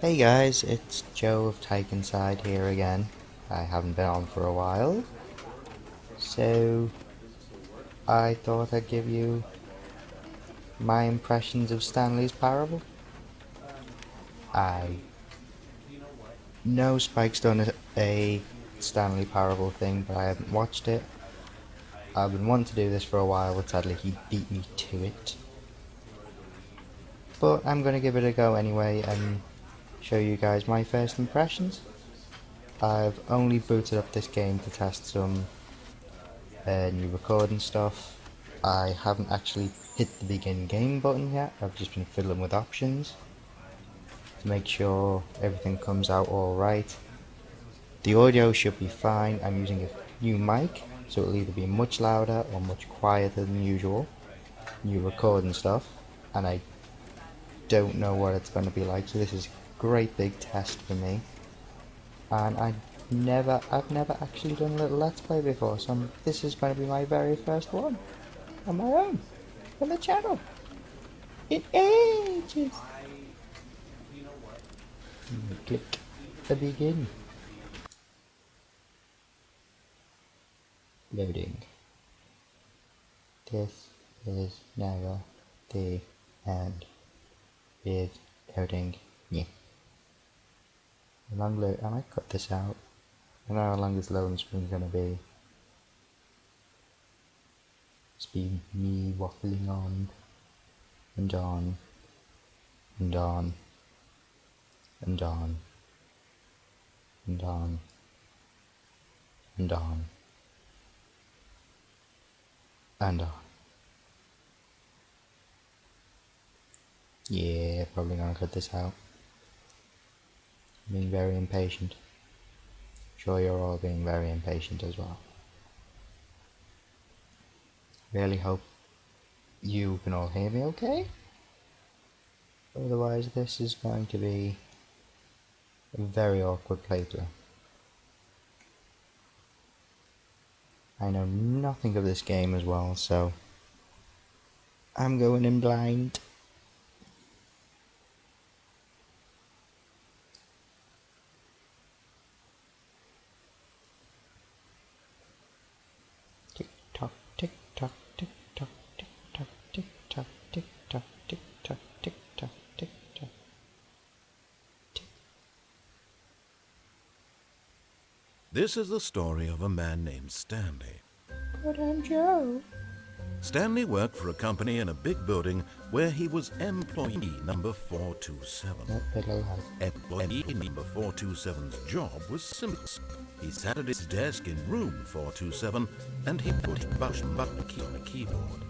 Hey guys, it's Joe of Tikenside here again. I haven't been on for a while, so I thought I'd give you my impressions of Stanley's Parable. I know Spike's done a Stanley Parable thing, but I haven't watched it. I've been wanting to do this for a while, but sadly he beat me to it. But I'm going to give it a go anyway and show you guys my first impressions. I've only booted up this game to test some new recording stuff. I haven't actually hit the begin game button yet. I've just been fiddling with options to make sure everything comes out alright. The audio should be fine. I'm using a new mic, so it'll either be much louder or much quieter than usual. New recording stuff, and I don't know what it's going to be like, so this is a great big test for me. And I've never actually done a little let's play before, so this is going to be my very first one on my own on the channel in ages. Click the begin. Loading. This is never the end. Is loading. Yeah. How long I might cut this out. I don't know how long this loading screen is gonna be. It's been me waffling on and on and on and on and on and on and on. Yeah, probably gonna cut this out. I'm being very impatient. I'm sure you're all being very impatient as well. Really hope you can all hear me okay. Otherwise this is going to be a very awkward playthrough. I know nothing of this game as well, so I'm going in blind. Tick tock, tick tock, tick tock, tick tock, tick tock, tick tock, tick tock, tick tock, tick tock. This is the story of a man named Stanley. But I'm Joe. Stanley worked for a company in a big building where he was employee number 427. Not better life. Employee number 427's job was simple. He sat at his desk in room 427 and he put a button key on a keyboard.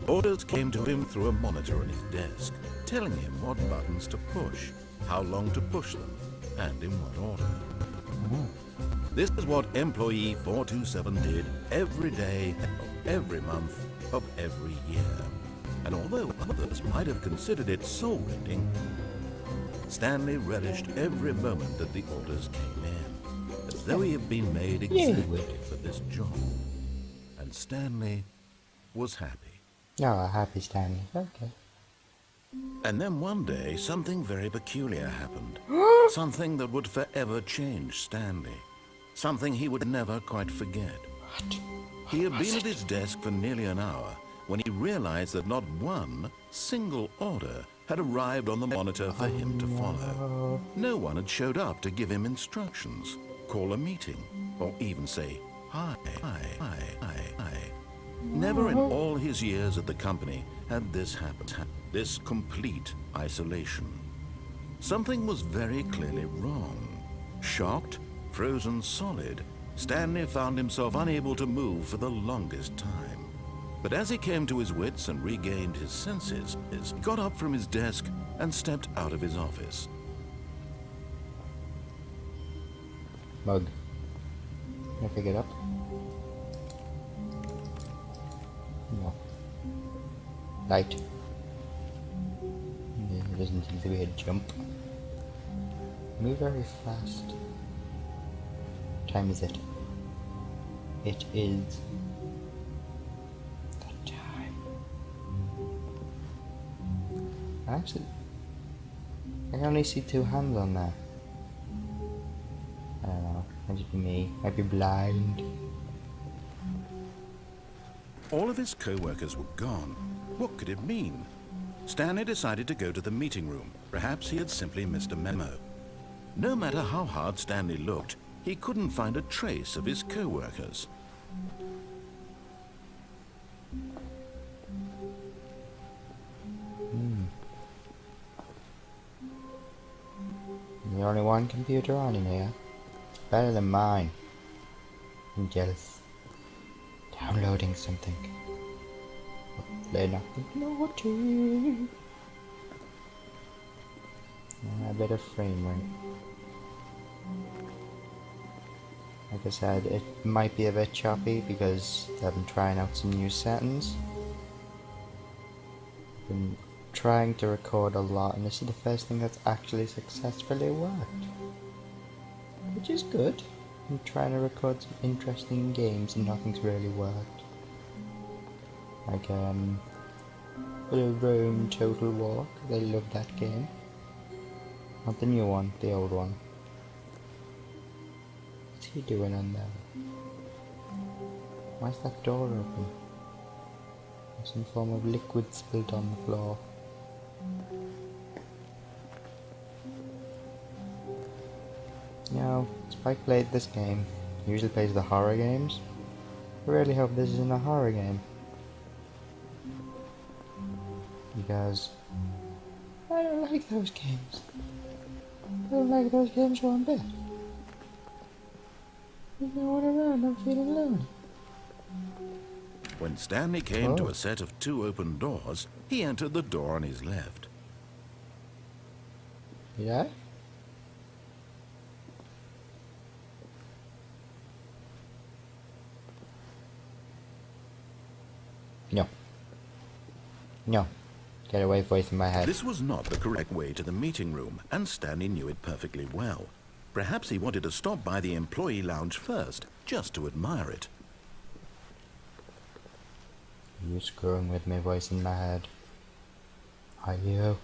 Orders came to him through a monitor on his desk, telling him what buttons to push, how long to push them, and in what order. This is what employee 427 did every day, every month of every year. And although others might have considered it soul-rending, Stanley relished every moment that the orders came in, as though he had been made exactly for this job. And Stanley was happy. Oh, happy Stanley. Okay. And then one day, something very peculiar happened. Something that would forever change Stanley. Something he would never quite forget. What? He had been at his desk for nearly an hour when he realized that not one single order had arrived on the monitor for him to follow. No one had showed up to give him instructions, call a meeting, or even say, hi. Never in all his years at the company had this happened. This complete isolation. Something was very clearly wrong. Shocked, frozen solid, Stanley found himself unable to move for the longest time. But as he came to his wits and regained his senses, he got up from his desk and stepped out of his office. Mug. Can I pick it up? No. Light. There doesn't seem to be a jump. Move very fast. What time is it? It is the time. Actually, I can only see 2 hands on there. I don't know. Might just be me. Might be blind. All of his co-workers were gone. What could it mean? Stanley decided to go to the meeting room. Perhaps he had simply missed a memo. No matter how hard Stanley looked, he couldn't find a trace of his co-workers. The only one computer on in here. It's better than mine. I'm jealous. Downloading something. Play nothing naughty. A bit of frame rate. Like I said, it might be a bit choppy because I've been trying out some new settings. Been trying to record a lot, and this is the first thing that's actually successfully worked, which is good. I'm trying to record some interesting games and nothing's really worked. Like the Rome Total War, 'cause I love that game. Not the new one, the old one. What's he doing on there? Why's that door open? There's some form of liquid spilled on the floor. You know, Spike played this game. He usually plays the horror games. I really hope this isn't a horror game. Because I don't like those games. I don't like those games one bit. There's no one around, I'm feeling lonely. When Stanley came to a set of 2 open doors, he entered the door on his left. Yeah? No. No. Get away, voice in my head. This was not the correct way to the meeting room, and Stanley knew it perfectly well. Perhaps he wanted to stop by the employee lounge first, just to admire it. You screwing with me, voice in my head? Are you?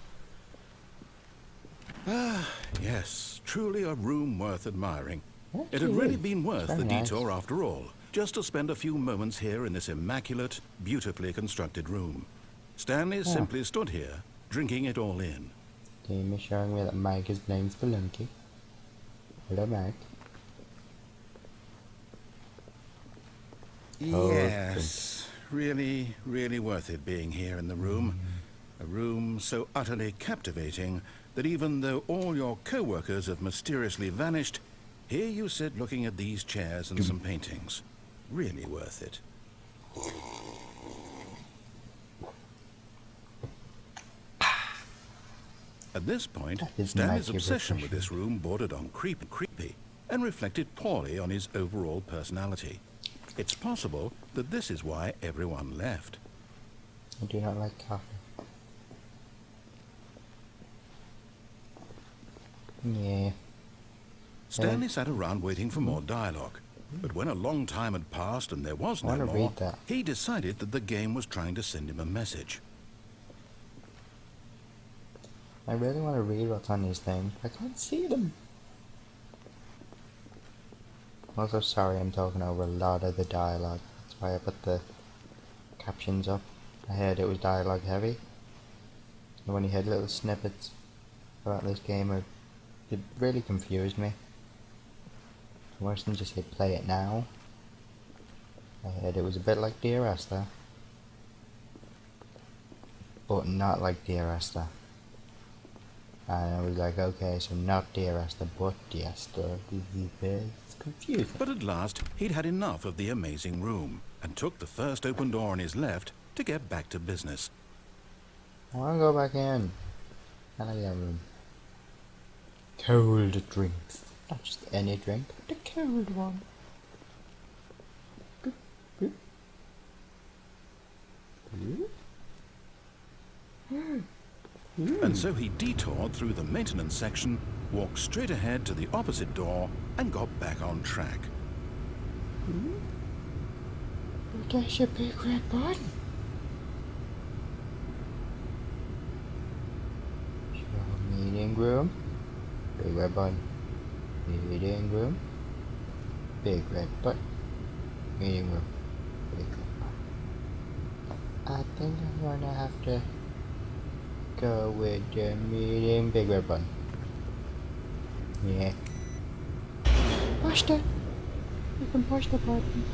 Ah, yes, truly a room worth admiring. Yes, It had it really is. been worth Very the nice. detour after all, just to spend a few moments here in this immaculate, beautifully constructed room. Stanley simply stood here, drinking it all in. Game is showing me that Mike is playing Spelunky. Hello, Mike. Yes, really, really worth it being here in the room. A room so utterly captivating that even though all your co-workers have mysteriously vanished, here you sit looking at these chairs and some paintings. Really worth it. At this point, is Stanley's mighty obsession with refreshing. this room bordered on creepy, and reflected poorly on his overall personality. It's possible that this is why everyone left. I do not like coffee. Yeah. Stanley sat around waiting for more dialogue. But when a long time had passed and there was I no wanna more, read that. he decided that the game was trying to send him a message. I really want to read what's on these things. I can't see them. I'm also sorry I'm talking over a lot of the dialogue. That's why I put the captions up. I heard it was dialogue heavy. And when you heard little snippets about this game, it really confused me. Worse than just hit play it now. I heard it was a bit like Dear Esther. But not like Dear Esther. And I was like, okay, so not Dear Esther, but Dear Esther. It's confusing. But at last, he'd had enough of the amazing room, and took the first open door on his left to get back to business. I want to go back in. I like that room. Cold drinks. Not just any drink, but the cold one. Boop, boop. And so he detoured through the maintenance section, walked straight ahead to the opposite door, and got back on track. That's a big red button. Show meeting room. Big red button. Meeting room. Big red button. Meeting room. Big red button. I think I'm gonna have to go with the meeting. Big red button. Yeah. Push it. You can push the button.